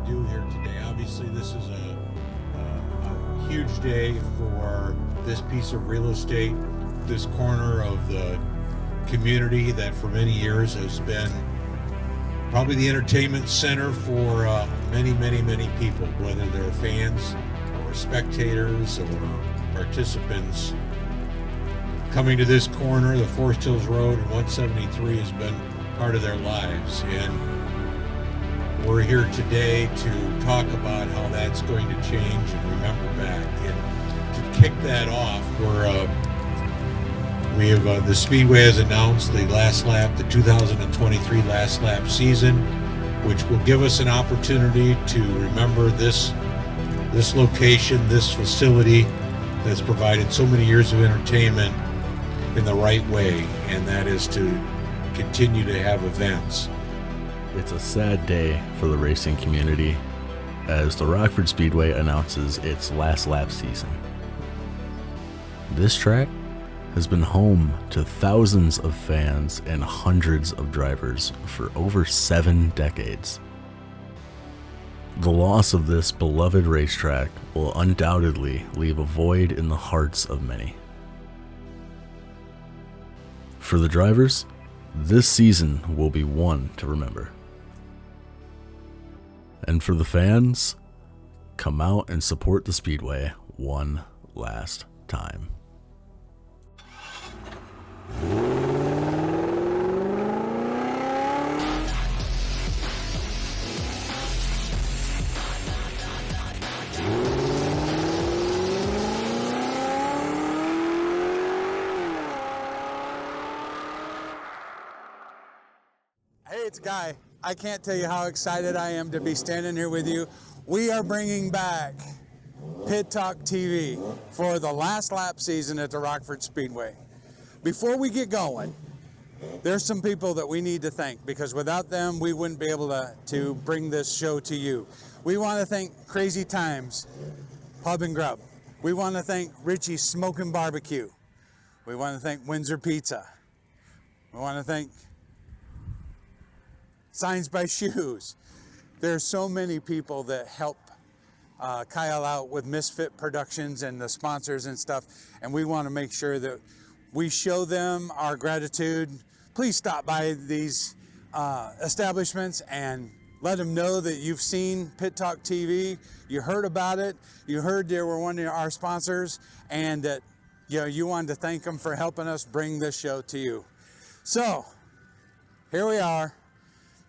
do here today. Obviously, this is a huge day for this piece of real estate, this corner of the community that for many years has been probably the entertainment center for many people, whether they're fans or spectators or participants. Coming to this corner, the Forest Hills Road and 173 has been part of their lives, and we're here today to talk about how that's going to change and remember back. And to kick that off, we have the Speedway has announced the last lap, the 2023 last lap season, which will give us an opportunity to remember this location, this facility that's provided so many years of entertainment in the right way, and that is to continue to have events. It's a sad day for the racing community as the Rockford Speedway announces its last lap season. This track has been home to thousands of fans and hundreds of drivers for over 7 decades. The loss of this beloved racetrack will undoubtedly leave a void in the hearts of many. For the drivers, this season will be one to remember. And for the fans, come out and support the Speedway one last time. Hey, it's Guy. I can't tell you how excited I am to be standing here with you. We are bringing back PitTalkTV for the last lap season at the Rockford Speedway. Before we get going, there's some people that we need to thank, because without them, we wouldn't be able to bring this show to you. We want to thank Crazy Times Pub and Grub. We want to thank Richie's Smokin' Barbecue. We want to thank Windsor Pizza. We want to thank Signs by Shoes. There's so many people that help Kyle out with Misfit Productions and the sponsors and stuff, and we want to make sure that we show them our gratitude. Please stop by these establishments and let them know that you've seen PitTalkTV, you heard about it, you heard they were one of our sponsors, and that you wanted to thank them for helping us bring this show to you. So here we are,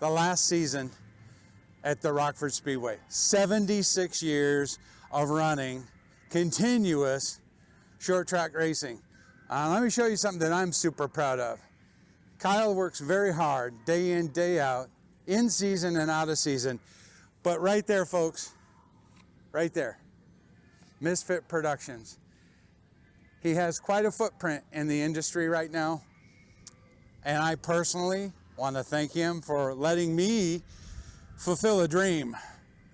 the last season at the Rockford Speedway. 76 years of running continuous short track racing. Let me show you something that I'm super proud of. Kyle works very hard, day in, day out, in season and out of season. But right there, folks, right there, Misfit Productions. He has quite a footprint in the industry right now. And I personally want to thank him for letting me fulfill a dream.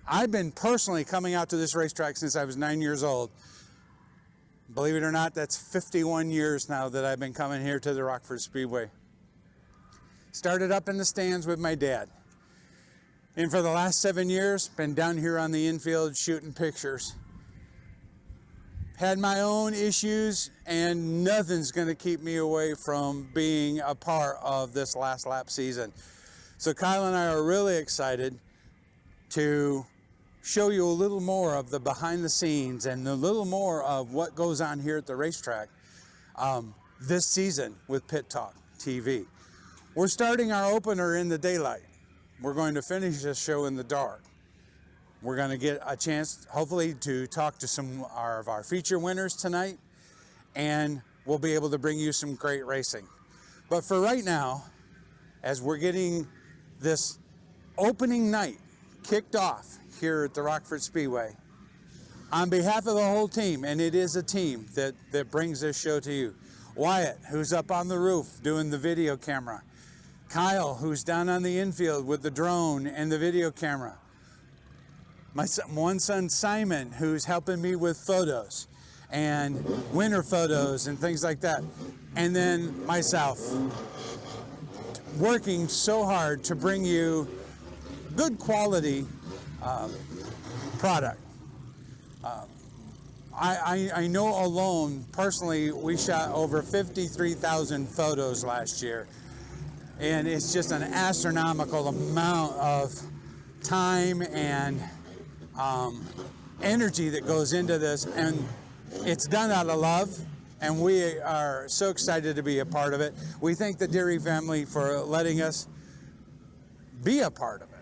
I've been personally coming out to this racetrack since I was 9 years old. Believe it or not, that's 51 years now that I've been coming here to the Rockford Speedway. Started up in the stands with my dad. And for the last 7 years, been down here on the infield shooting pictures. Had my own issues, and nothing's going to keep me away from being a part of this last lap season. So Kyle and I are really excited to show you a little more of the behind the scenes and a little more of what goes on here at the racetrack this season with PitTalkTV. We're starting our opener in the daylight. We're going to finish this show in the dark. We're going to get a chance, hopefully, to talk to some of our feature winners tonight, and we'll be able to bring you some great racing. But for right now, as we're getting this opening night kicked off here at the Rockford Speedway, on behalf of the whole team, and it is a team that brings this show to you. Wyatt, who's up on the roof doing the video camera. Kyle, who's down on the infield with the drone and the video camera. My one son, Simon, who's helping me with photos and winter photos and things like that. And then myself, working so hard to bring you good quality product. I know alone, personally, we shot over 53,000 photos last year. And it's just an astronomical amount of time and energy that goes into this. And it's done out of love. And we are so excited to be a part of it. We thank the Deary family for letting us be a part of it.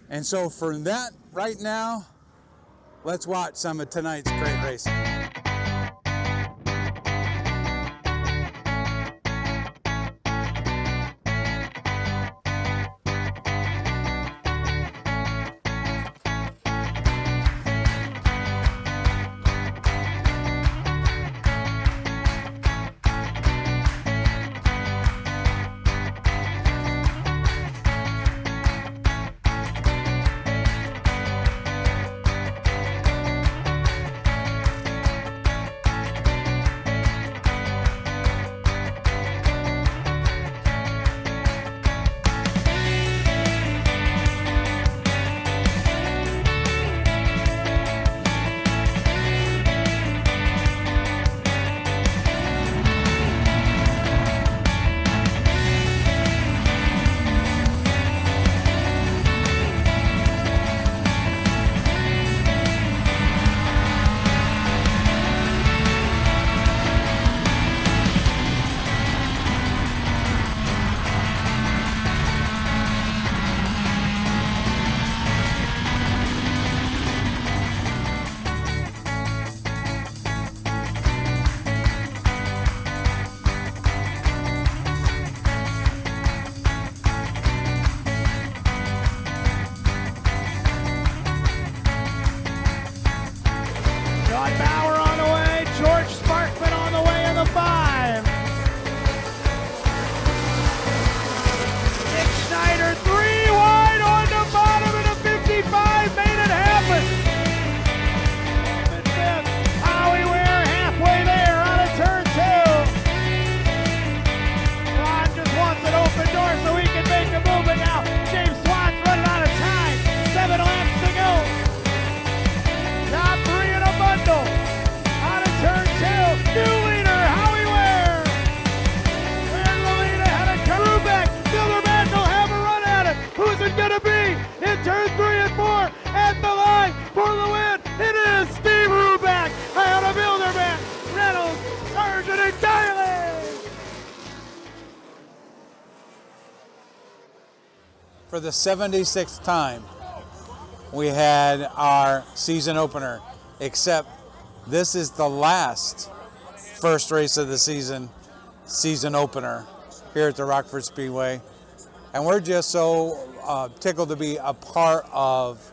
And so for that, right now, let's watch some of tonight's great racing. For the 76th time, we had our season opener, except this is the last first race of the season opener here at the Rockford Speedway. And we're just so tickled to be a part of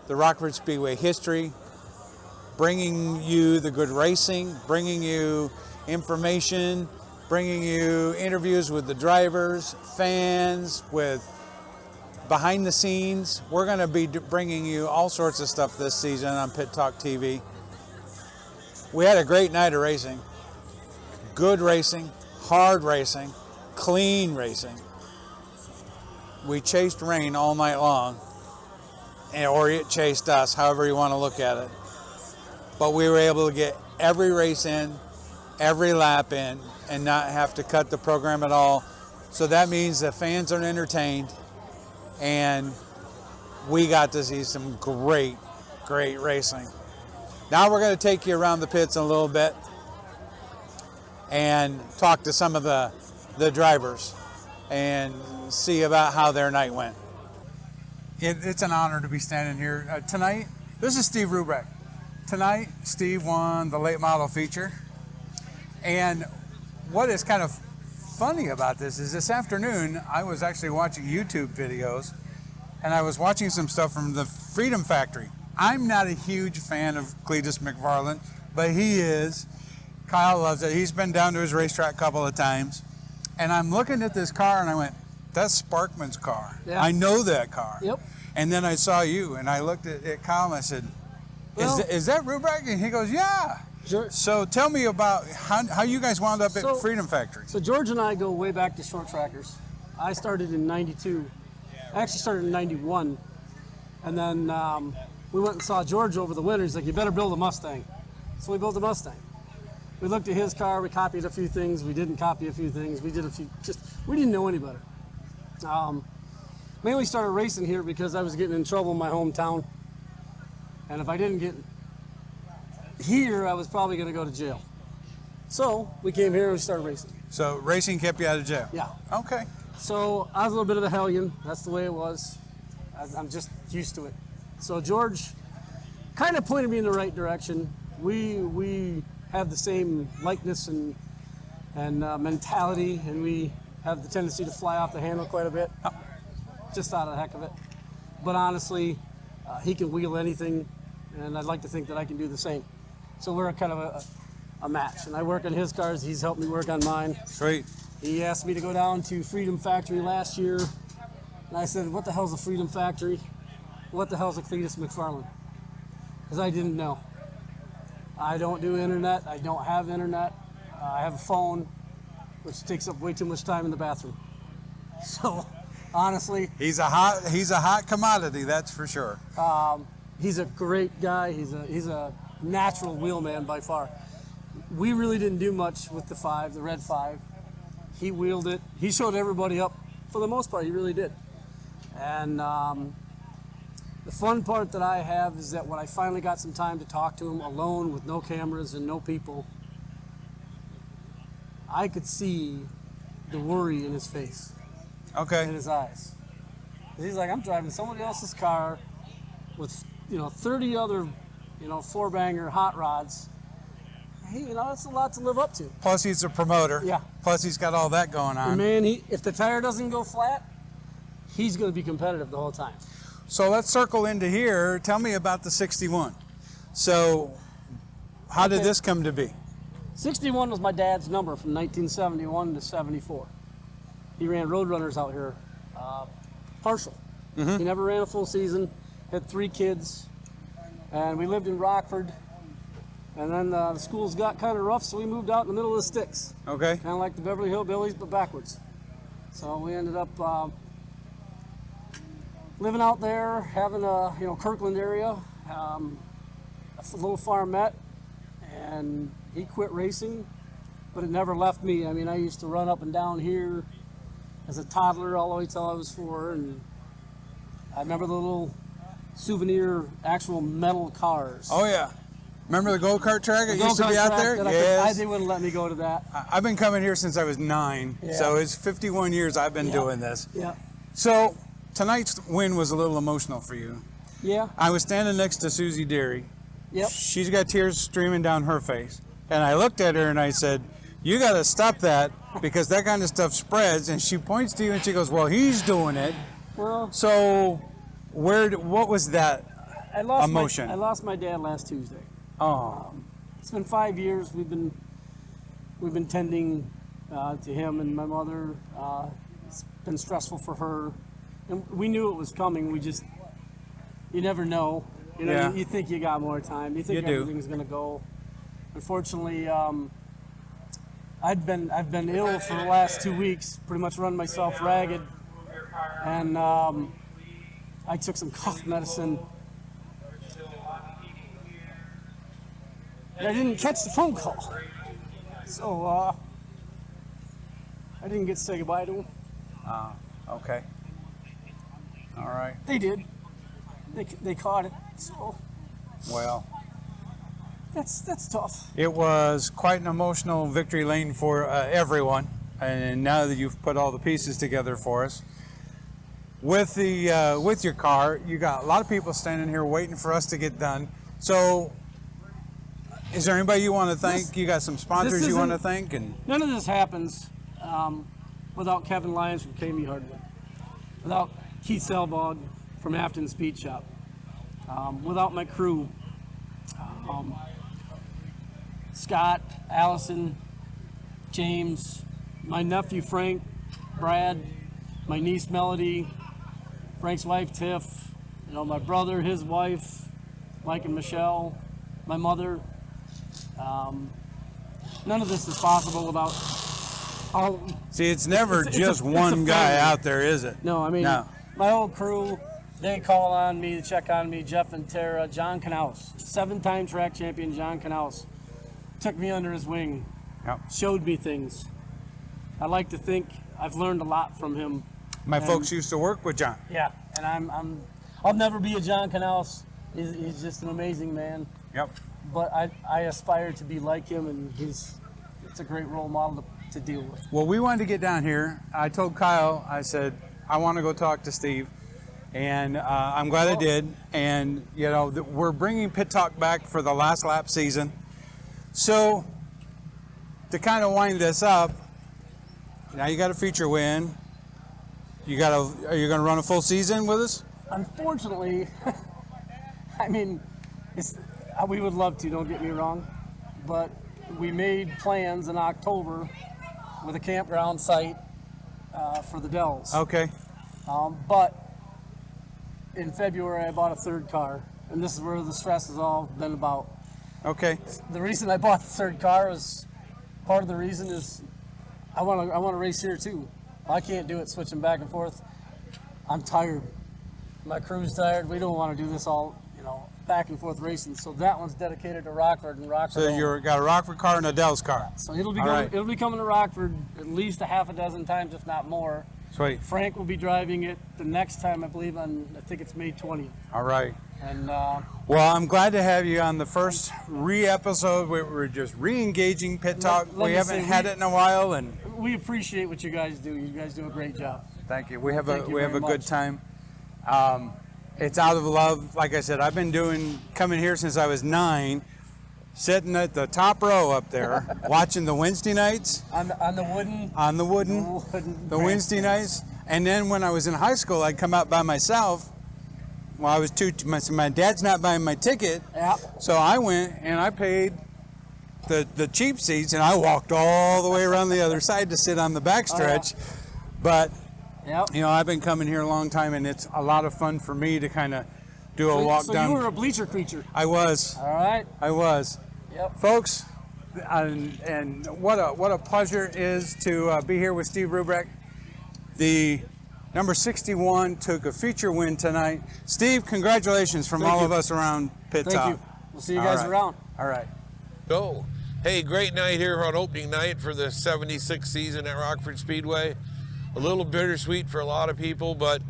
the Rockford Speedway history, bringing you the good racing, bringing you information, bringing you interviews with the drivers, fans, with behind the scenes. We're going to be bringing you all sorts of stuff this season on PitTalkTV. We had a great night of racing. Good racing, hard racing, clean racing. We chased rain all night long, or it chased us, however you want to look at it. But we were able to get every race in, every lap in, and not have to cut the program at all. So that means the fans are entertained, and we got to see some great racing. Now we're going to take you around the pits in a little bit and talk to some of the drivers and see about how their night went. It's an honor to be standing here tonight. This is Steve Rubeck. Tonight, Steve won the late model feature. And what is kind of funny about this is this afternoon, I was actually watching YouTube videos, and I was watching some stuff from the Freedom Factory. I'm not a huge fan of Cletus McFarland, but he is. Kyle loves it. He's been down to his racetrack a couple of times. And I'm looking at this car, and I went, that's Sparkman's car. Yeah. I know that car. Yep. And then I saw you, and I looked at Kyle, and I said, is that Rubeck? And he goes, yeah. Sure. So tell me about how you guys wound up at Freedom Factory. So George and I go way back to short trackers. I started in '92. I actually started in '91, And then we went and saw George over the winter. He's like, you better build a Mustang. So we built a Mustang. We looked at his car, we copied a few things, we didn't copy a few things, we did a few, we didn't know any better. Mainly started racing here because I was getting in trouble in my hometown. And if I didn't get here, I was probably going to go to jail. So we came here and we started racing. So racing kept you out of jail? Yeah. Okay. So I was a little bit of a hellion. That's the way it was. I'm just used to it. So George kind of pointed me in the right direction. We have the same likeness and mentality, and we have the tendency to fly off the handle quite a bit, just out of the heck of it. But honestly, he can wheel anything, and I'd like to think that I can do the same. So we're kind of a match, and I work on his cars. He's helped me work on mine. Sweet. He asked me to go down to Freedom Factory last year, and I said, what the hell's a Freedom Factory? What the hell's a Cletus McFarland? Because I didn't know. I don't do internet. I don't have internet. I have a phone, which takes up way too much time in the bathroom. So, honestly, he's a hot commodity, that's for sure. He's a great guy. He's a natural wheelman by far. We really didn't do much with the red 5. He wheeled it. He showed everybody up. For the most part, he really did. And the fun part that I have is that when I finally got some time to talk to him alone with no cameras and no people, I could see the worry in his face. Okay. In his eyes. He's like, I'm driving somebody else's car with 30 other 4-banger hot rods. Hey, that's a lot to live up to. Plus he's a promoter. Yeah. Plus he's got all that going on. And man, if the tire doesn't go flat, he's going to be competitive the whole time. So let's circle into here. Tell me about the 61. So how did this come to be? 61 was my dad's number from 1971 to 74. He ran Roadrunners out here, partial. He never ran a full season, had 3 kids, and we lived in Rockford. And then the schools got kind of rough, so we moved out in the middle of the sticks. Okay. Kind of like the Beverly Hillbillies, but backwards. So we ended up living out there, having a Kirkland area, a little farmette, and he quit racing, but it never left me. I mean, I used to run up and down here as a toddler all the way till I was 4, and I remember the little souvenir, actual metal cars. Oh yeah. Remember the go-kart track that used to be out there? Yes. They wouldn't let me go to that. I've been coming here since I was 9, so it's 51 years I've been doing this. Yeah. So tonight's win was a little emotional for you. Yeah. I was standing next to Susie Derry. Yep. She's got tears streaming down her face. And I looked at her and I said, you got to stop that because that kind of stuff spreads. And she points to you and she goes, well, he's doing it. Well. So what was that emotion? I lost my dad last Tuesday. Oh. It's been 5 years. We've been tending to him and my mother. It's been stressful for her, and we knew it was coming. You never know. You think you got more time. You think everything's gonna go. Unfortunately, I've been ill for the last 2 weeks. Pretty much run myself ragged, and I took some cough medicine. I didn't catch the phone call, so I didn't get to say goodbye to him. Okay. All right. They did. They caught it. So. Well. That's tough. It was quite an emotional victory lane for everyone, and now that you've put all the pieces together for us, with your car, you got a lot of people standing here waiting for us to get done. So. Is there anybody you want to thank? You got some sponsors you want to thank? And none of this happens without Kevin Lyons from KME Hardwood, without Keith Selbog from Afton Speed Shop, without my crew, Scott, Allison, James, my nephew Frank, Brad, my niece Melody, Frank's wife Tiff, my brother, his wife, Mike and Michelle, my mother. None of this is possible without See, it's never just one guy out there, is it? No, I mean, my whole crew, they call on me to check on me. Jeff and Tara, John Knaus, 7-time track champion John Knaus, took me under his wing, showed me things. I like to think I've learned a lot from him. My folks used to work with John. Yeah, and I'll never be a John Knaus. He's just an amazing man. Yep. But I aspire to be like him, and it's a great role model to deal with. Well, we wanted to get down here. I told Kyle, I said, I want to go talk to Steve. And I'm glad I did. And, you know, we're bringing Pit Talk back for the last lap season. So, to kind of wind this up, now you got a feature win. Are you going to run a full season with us? Unfortunately, I mean, we would love to, don't get me wrong. But we made plans in October with a campground site for the Dells. Okay. But in February, I bought a third car, and this is where the stress has all been about. Okay. The reason I bought the third car is, part of the reason is I want to race here too. I can't do it switching back and forth. I'm tired. My crew's tired. We don't want to do this all, back and forth racing. So that one's dedicated to Rockford and Rockford. So you got a Rockford car and a Dells car. So it'll be coming to Rockford at least a half a dozen times, if not more. Sweet. Frank will be driving it the next time, I believe, I think it's May 20th. All right. And well, I'm glad to have you on the first episode. We're just re-engaging Pit Talk. We haven't had it in a while, and we appreciate what you guys do. You guys do a great job. Thank you. We have a good time. It's out of love. Like I said, I've been coming here since I was 9, sitting at the top row up there, watching the Wednesday nights on the wooden Wednesday nights. And then when I was in high school, I'd come out by myself. Well, I was my dad's not buying my ticket, so I went and I paid the cheap seats, and I walked all the way around the other side to sit on the backstretch. But I've been coming here a long time, and it's a lot of fun for me to kind of do a walk down. So you were a bleacher creature. I was. All right. I was. Yep. Folks, and what a pleasure it is to be here with Steve Rubrek. The number 61 took a feature win tonight. Steve, congratulations from all of us around Pit Talk. Thank you. We'll see you guys around. All right. Go. Hey, great night here on opening night for the 76th season at Rockford Speedway. A little bittersweet for a lot of people, but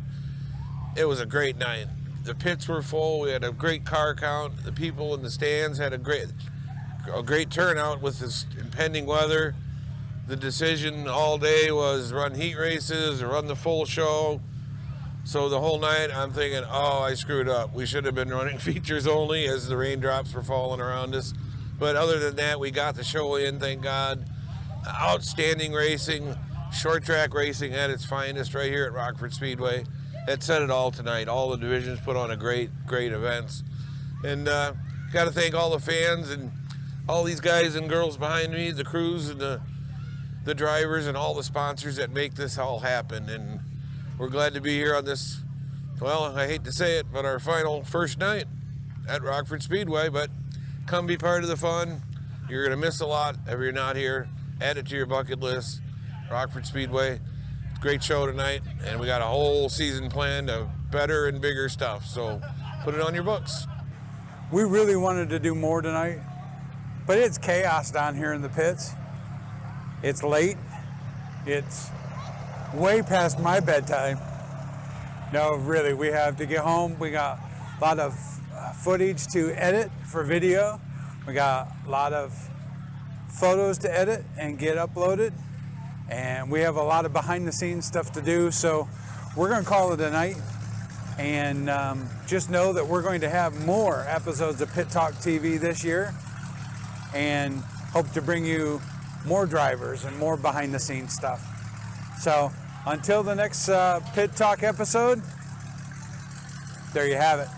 it was a great night. The pits were full. We had a great car count. The people in the stands had a great turnout with this impending weather. The decision all day was run heat races or run the full show. So the whole night I'm thinking, oh, I screwed up. We should have been running features only as the raindrops were falling around us. But other than that, we got the show in, thank God. Outstanding racing, short track racing at its finest right here at Rockford Speedway. That said it all tonight. All the divisions put on a great events. And got to thank all the fans and all these guys and girls behind me, the crews and the drivers and all the sponsors that make this all happen. And we're glad to be here on this, well, I hate to say it, but our first night at Rockford Speedway. But come be part of the fun. You're going to miss a lot if you're not here. Add it to your bucket list. Rockford Speedway. Great show tonight, and we got a whole season planned of better and bigger stuff. So put it on your books. We really wanted to do more tonight, but it's chaos down here in the pits. It's late. It's way past my bedtime. No, really, we have to get home. We got a lot of footage to edit for video. We got a lot of photos to edit and get uploaded. And we have a lot of behind the scenes stuff to do. So we're going to call it a night. And just know that we're going to have more episodes of Pit Talk TV this year. And hope to bring you more drivers and more behind the scenes stuff. So until the next Pit Talk episode, there you have it.